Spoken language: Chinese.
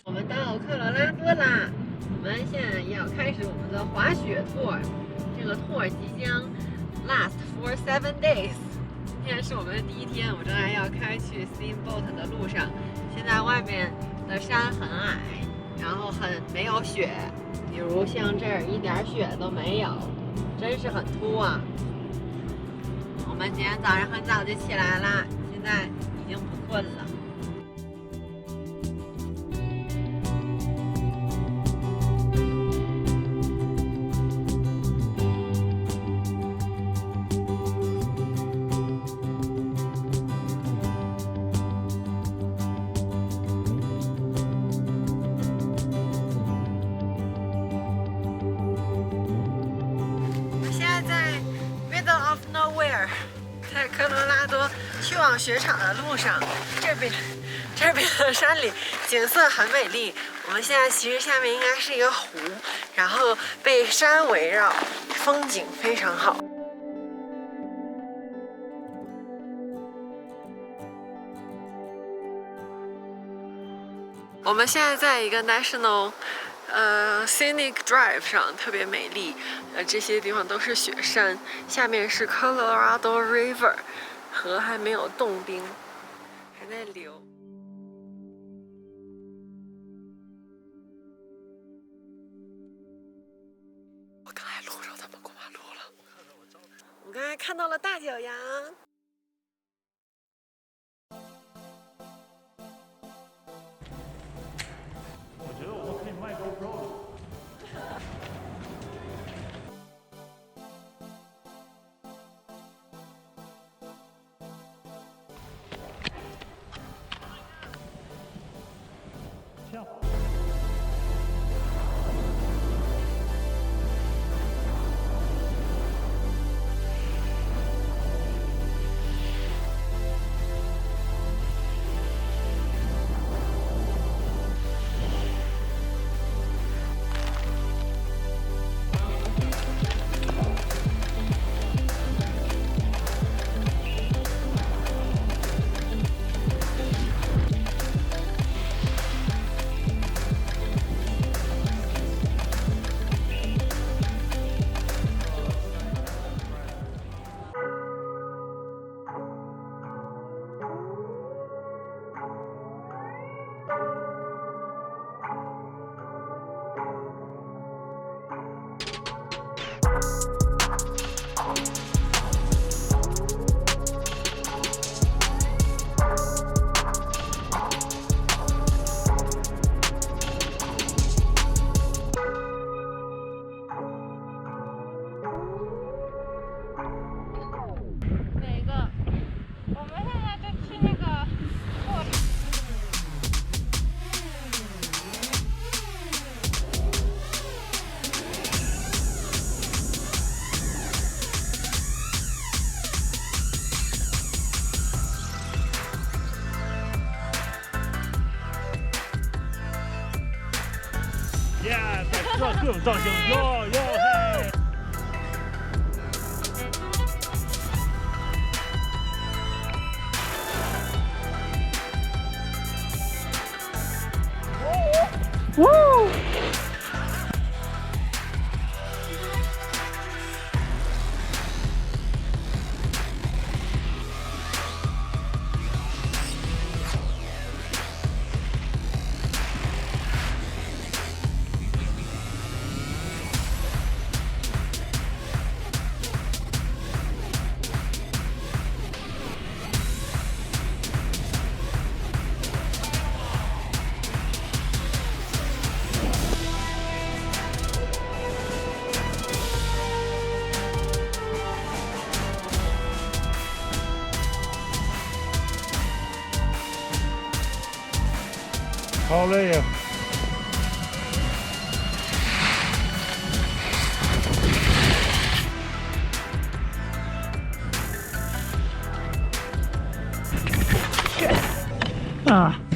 我们到科罗拉多啦！我们现在要开始我们的滑雪 tour， 这个 tour 即将 last for 7 days。今天是我们的第一天，我正在要开去 Steamboat 的路上。现在外面的山很矮，然后没有雪，比如像这儿一点雪都没有，真是很秃啊！我们今天早上很早就起来啦，现在已经不困了。在科罗拉多去往雪场的路上，这边的山里景色很美丽。我们现在其实下面应该是一个湖，然后被山围绕，风景非常好。我们现在在一个 National Scenic Drive 上，特别美丽。这些地方都是雪山，下面是 Colorado River， 河还没有冻冰，还在流。我刚才路上他们过马路了，我刚才看到了大角羊。各种造型，哟哟嘿！哇！好累呀！啊。